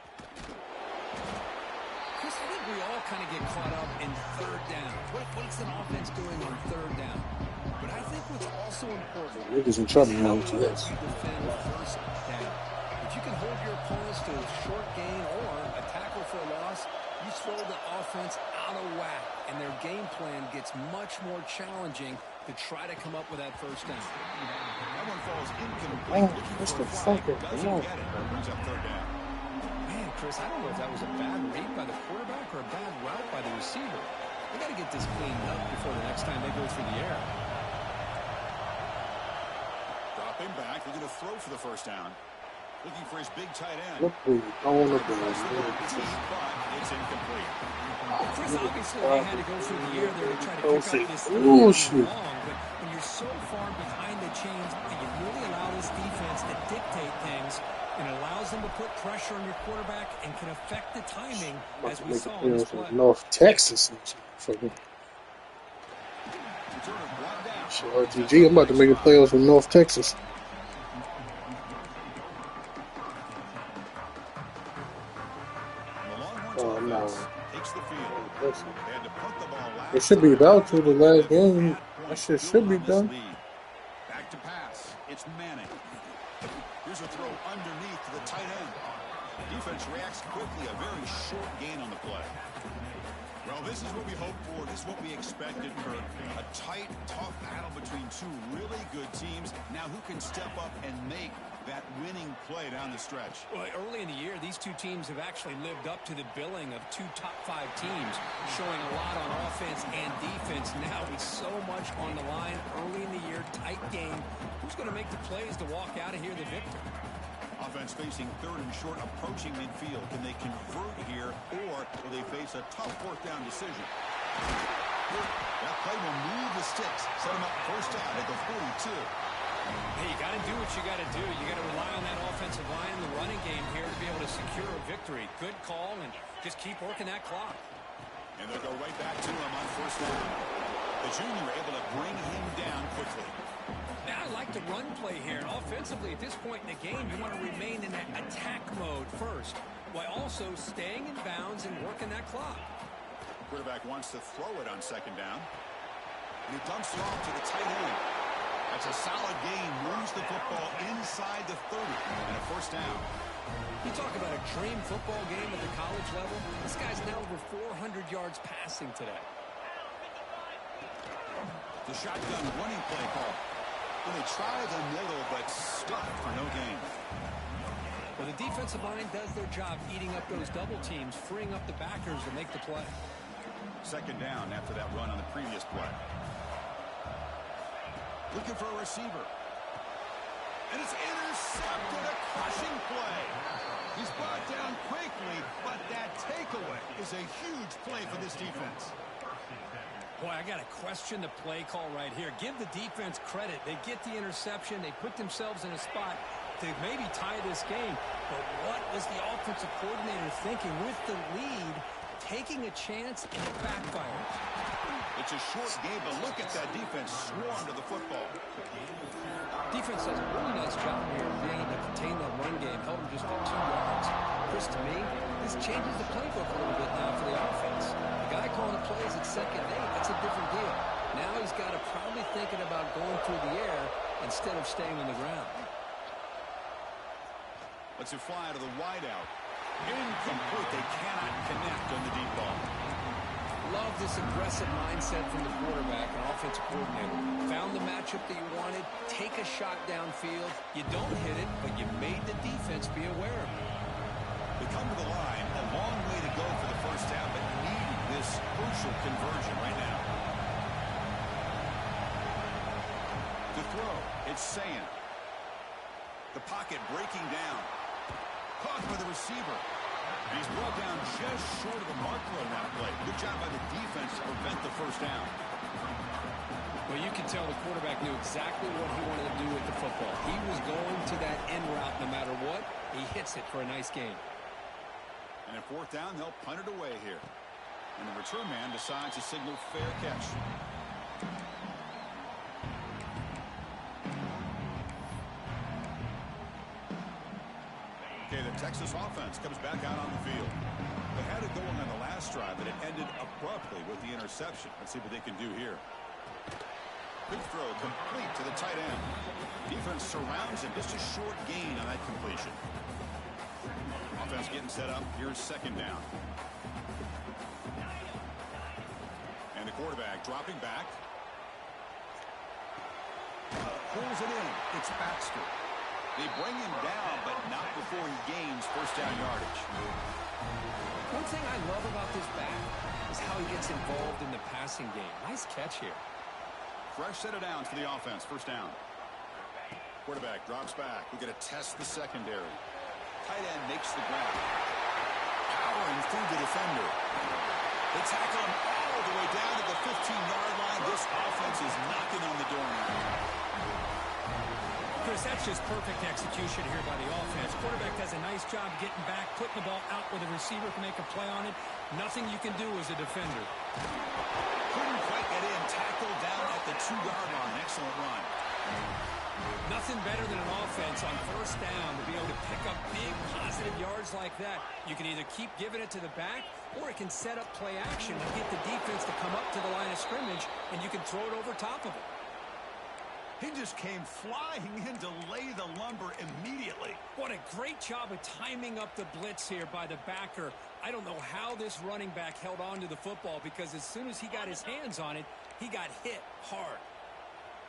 Chris, I think we all kind of get caught up in third down. What's an offense doing on third down? But I think what's also important Niggas in trouble is now. how well you defend first down. If you can hold your opponents to a short gain or a tackle for a loss, you throw the offense out of whack, and their game plan gets much more challenging to try to come up with that first down. That one falls incomplete. What's the fucking Doesn't get it. Brings up third down. Man, Chris, I don't know if that was a bad read by the quarterback or a bad route by the receiver. They got to get this cleaned up before the next time they go through the air. Dropping back. They're going to throw for the first down. Looking for his big tight end. Look, we throwing the ball. But it's incomplete. Chris, obviously they had to go through the air there to try to pick up this Bullshit. long, but when you're so far behind the chains, you really allow this defense to dictate things, and it allows them to put pressure on your quarterback and can affect the timing, as we saw in this play. North Texas. Fucking Return brought down. shit, RTG. I'm about to make a playoffs from North Texas. Oh no. Takes the field. They had to punt the ball last. It should be about to the last game. That shit should be done. Back to pass. It's Manning. Here's a throw underneath to the tight end. Defense reacts quickly. A very short gain on the play. Well, this is what we hoped for. This is what we expected, Kurt. A tight, tough battle between two really good teams. Now, who can step up and make that winning play down the stretch? Well, early in the year, these two teams have actually lived up to the billing of two top-5 teams, showing a lot on offense and defense. Now with so much on the line early in the year, tight game. Who's going to make the plays to walk out of here the victor? Offense facing third and short, approaching midfield. Can they convert here, or will they face a tough fourth down decision? That play will move the sticks, set them up first down at the 42. Hey, you got to do what you got to do. You got to rely on that offensive line and the running game here to be able to secure a victory. Good call, and just keep working that clock. And they'll go right back to him on first down. The junior able to bring him down quickly. Now, I like the run play here. And offensively, at this point in the game, you want to remain in that attack mode first, while also staying in bounds and working that clock. Quarterback wants to throw it on second down. And he dumps it off to the tight end. That's a solid gain. Moves the football inside the 30 and a first down. You talk about a dream football game at the college level. This guy's now over 400 yards passing today. The shotgun running play call. And they try the middle, but stuck for no gain. Well, the defensive line does their job eating up those double teams, freeing up the backers to make the play. Second down after that run on the previous play. Looking for a receiver. And it's intercepted, a crushing play. He's brought down quickly, but that takeaway is a huge play for this defense. Boy, I got to question the play call right here. Give the defense credit. They get the interception. They put themselves in a spot to maybe tie this game. But what was the offensive coordinator thinking with the lead, taking a chance, and it backfired? It's a short game, but look at that defense swarm to the football. Defense does a really nice job here of being able to contain that run game, held them just at 2 yards. Chris, to me, this changes the playbook a little bit now for the offense. The guy calling the plays at 2nd and 8, that's a different deal. Now he's got to probably thinking about going through the air instead of staying on the ground. Let's it fly to the wideout. Incomplete. They cannot connect on the deep ball. Love this aggressive mindset from the quarterback and offensive coordinator. Found the matchup that you wanted. Take a shot downfield. You don't hit it, but you made the defense be aware of it. They come to the line. A long way to go for the first down, but needing this crucial conversion right now. To throw, it's Sayan. The pocket breaking down. Caught by the receiver. And he's brought down just short of the marker on that play. Good job by the defense to prevent the first down. Well, you can tell the quarterback knew exactly what he wanted to do with the football. He was going to that end route no matter what. He hits it for a nice gain. And at fourth down, they'll punt it away here. And the return man decides to signal fair catch. Okay, the Texas offense comes back out on the field. They had it going on the last drive, but it ended abruptly with the interception. Let's see what they can do here. Quick throw complete to the tight end. Defense surrounds him. Just a short gain on that completion. Offense getting set up. Here's second down. And the quarterback dropping back. Pulls it in. It's Baxter. They bring him down, but not before he gains first down yardage. One thing I love about this back is how he gets involved in the passing game. Nice catch here. Fresh set of downs for the offense. First down. Quarterback drops back. We're going to test the secondary. Tight end makes the grab. Powering through the defender. They tackle him all the way down to the 15-yard line. This offense is knocking on the door now. Chris, that's just perfect execution here by the offense. Quarterback does a nice job getting back, putting the ball out where the receiver can make a play on it. Nothing you can do as a defender. Couldn't quite get in. Tackled down at the 2-yard line. Excellent run. Nothing better than an offense on first down to be able to pick up big positive yards like that. You can either keep giving it to the back, or it can set up play action and get the defense to come up to the line of scrimmage, and you can throw it over top of it. He just came flying in to lay the lumber immediately. What a great job of timing up the blitz here by the backer. I don't know how this running back held on to the football, because as soon as he got his hands on it, he got hit hard.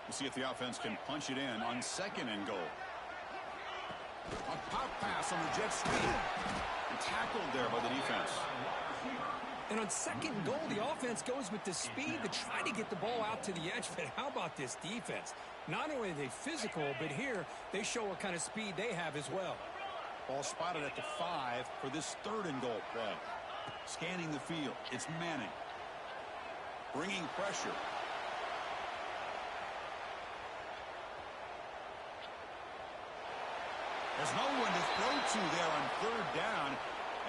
We'll see if the offense can punch it in on second and goal. A pop pass on the jet sweep. And tackled there by the defense. And on second and goal, the offense goes with the speed to try to get the ball out to the edge. But how about this defense? Not only are they physical, but here they show what kind of speed they have as well. Ball spotted at the 5 for this third and goal play. Scanning the field. It's Manning. Bringing pressure. There's no one to throw to there on third down.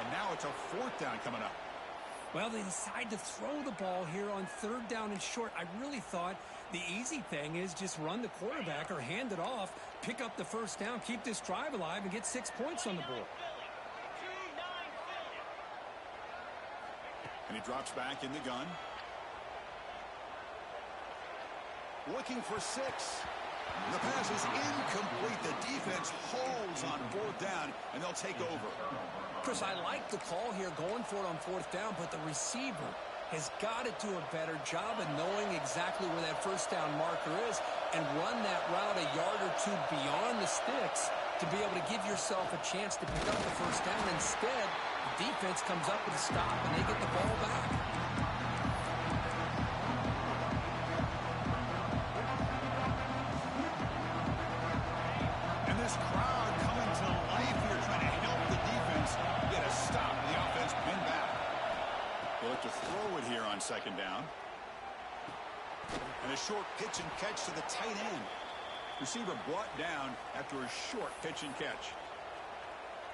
And now it's a fourth down coming up. Well, they decide to throw the ball here on third down and short. I really thought the easy thing is just run the quarterback or hand it off, pick up the first down, keep this drive alive, and get 6 points on the board. And he drops back in the gun. Looking for 6. The pass is incomplete. The defense holds on fourth down, and they'll take over. Chris, I like the call here going for it on fourth down, but the receiver has got to do a better job of knowing exactly where that first down marker is and run that route a yard or two beyond the sticks to be able to give yourself a chance to pick up the first down. Instead, the defense comes up with a stop and they get the ball back. And this crowd coming to life here, trying to help the defense get a stop. The offense pinned back. They look to throw it here on second down. And a short pitch and catch to the tight end. Receiver brought down after a short pitch and catch.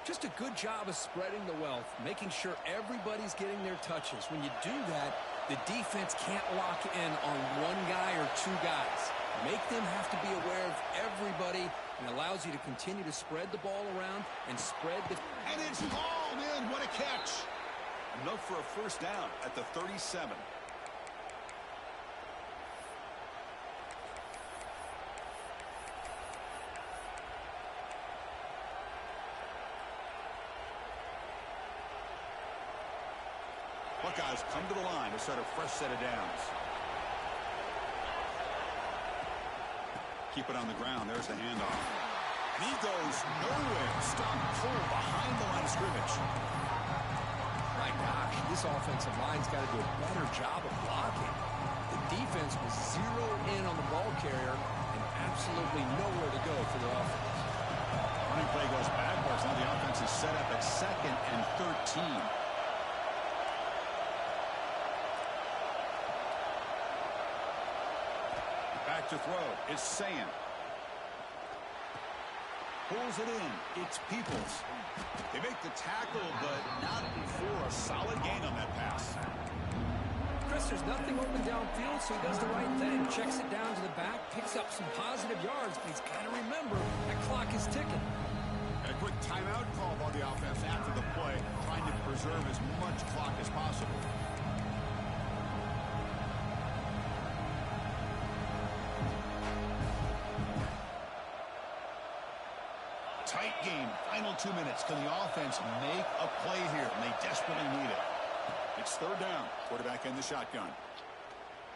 Just a good job of spreading the wealth, making sure everybody's getting their touches. When you do that, the defense can't lock in on one guy or two guys. Make them have to be aware of everybody, and allows you to continue to spread the ball around and spread the... And it's hauled in. What a catch. Enough for a first down at the 37. Buckeyes come to the line to start a fresh set of downs. Keep it on the ground. There's the handoff. And he goes nowhere. Stop pull behind the line of scrimmage. My gosh, this offensive line's got to do a better job of blocking. The defense was zeroed in on the ball carrier and absolutely nowhere to go for the offense. Running play goes backwards. Now the offense is set up at 2nd and 13. to throw. It's Sand. Pulls it in. It's Peoples. They make the tackle, but not for a solid gain on that pass. Chris, there's nothing open downfield, so he does the right thing. Checks it down to the back, picks up some positive yards, but he's got to remember that clock is ticking. And a quick timeout call by the offense after the play, trying to preserve as much clock as possible. Tight game. Final 2 minutes. Can the offense make a play here? And they desperately need it. It's third down. Quarterback in the shotgun.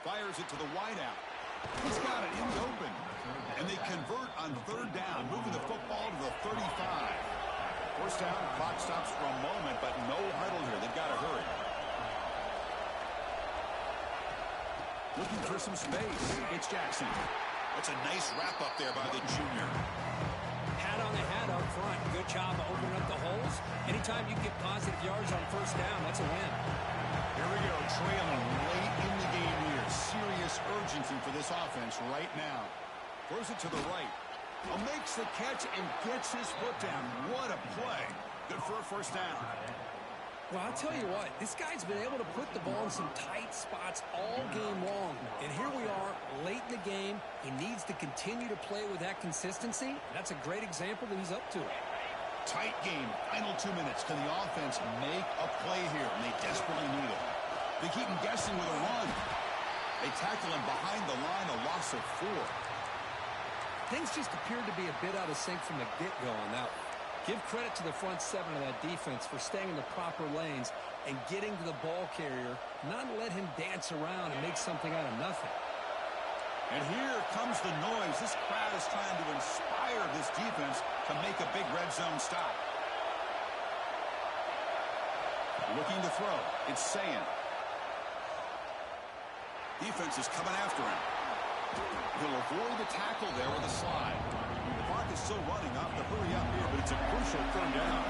Fires it to the wideout. He's got it in the open. And they convert on third down, moving the football to the 35. First down, clock stops for a moment, but no huddle here. They've got to hurry. Looking for some space. It's Jackson. That's a nice wrap up there by the junior. Hat on the hat up front. Good job of opening up the holes. Anytime you get positive yards on first down, that's a win. Here we go, trailing late in the game here. Serious urgency for this offense right now. Throws it to the right. Makes the catch and gets his foot down. What a play. Good for a first down. Well, I'll tell you what, this guy's been able to put the ball in some tight spots all game long. And here we are, late in the game. He needs to continue to play with that consistency. That's a great example that he's up to it. Tight game, final 2 minutes. Can the offense make a play here? And they desperately need it. They keep him guessing with a run. They tackle him behind the line, a loss of 4. Things just appeared to be a bit out of sync from the get-go on that one. Give credit to the front seven of that defense for staying in the proper lanes and getting to the ball carrier, not let him dance around and make something out of nothing. And here comes the noise. This crowd is trying to inspire this defense to make a big red zone stop. Looking to throw. It's Sand. Defense is coming after him. He'll avoid the tackle there with a slide. The clock is still running up to hurry up here, but it's a crucial third down.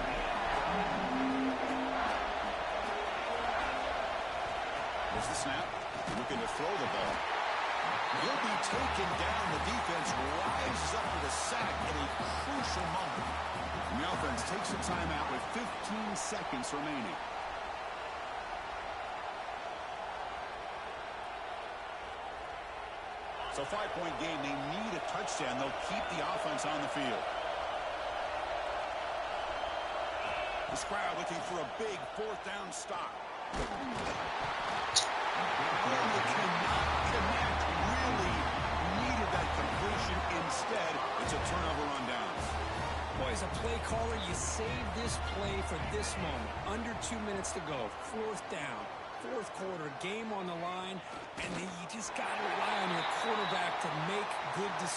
There's the snap. Looking to throw the ball. He'll be taken down. The defense rises up with a sack at a crucial moment. And the offense takes a timeout with 15 seconds remaining. So 5-point game, they need a touchdown. They'll keep the offense on the field. This crowd looking for a big fourth down stop. They cannot connect. Really needed that completion. Instead, it's a turnover on downs. Boy, as a play caller, you save this play for this moment. Under 2 minutes to go. Fourth down. Fourth quarter, game on the line, and then you just got to rely on your quarterback to make good decisions.